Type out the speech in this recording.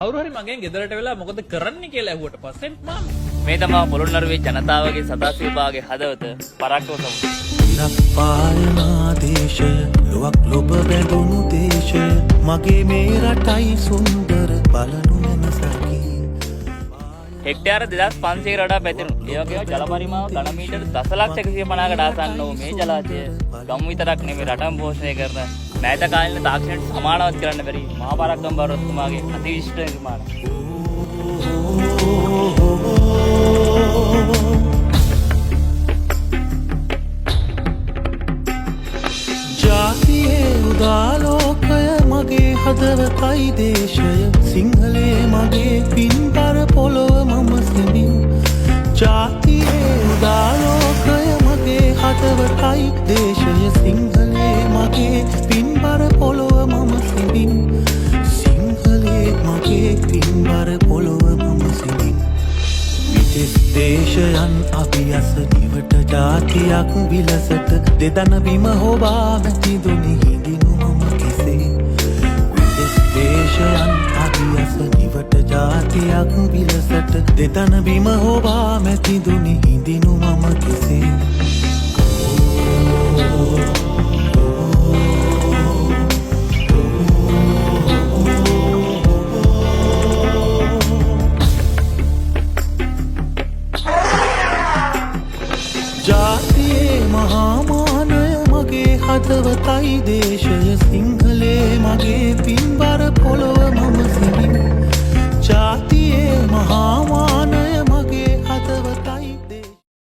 කවුරු හරි මගෙන් ගෙදරට වෙලා මොකද කරන්න කියලා ඇහුවට පස්සේ මම මේ තමයි පොළොන්නරුවේ ජනතාවගේ සදාසිවභාගයේ හදවත පරක්කෝ සමුදය. ඉරක්පායනා දේශය ලොවක් ලොබ බැඳුණු දේශය මගේ මේ රටයි සුන්දර බලනු මනසකි. හෙක්ටයාර 2500 වඩා පැතිරුණු ඒ වගේම ජල පරිමාව ඝන මීටර දසලක්ෂ 150කට ආසන්න වූ මේ ජලාශය ගම් විතරක් නෙමෙයි රටම පෝෂණය කරන මෑත කාලීන තාක්ෂණයට සමානවත් කරන්න බැරි මහා පරක්කම් බරතුමාගේ අතිවිශිෂ්ට නිර්මාණයක්. ජාතියේ උදාලෝකය මගේ හදවතයි දේශය සිංහලේ මගේ පින්බර පොළොව මම සිමින්. ජාතියේ උදාලෝකය මගේ හදවතයි දේශය සිංහලේ මගේ පින්බර පොළොව මම සිමින්. සිංහලේ මගේ පින්බර පොළොව මම සිමින්. විදෙස් දේශයන් අභියස නිවට ජාතියක් විලසට දෙදන බිම හොබා මැතිදුනි හිඳිනු මම කෙසේ. විදෙස් දේශයන් අභියස නිවට ජාතියක් විලසට දෙදන බිම හොබා මැතිදුනි හිඳිනු මම කෙසේ. ජාතියේ මහාමානය මගේ හදවතයි දේශය සිංහලේ මගේ පින්බර පොළොව මම සිමින්. ජාතියේ මහාමානය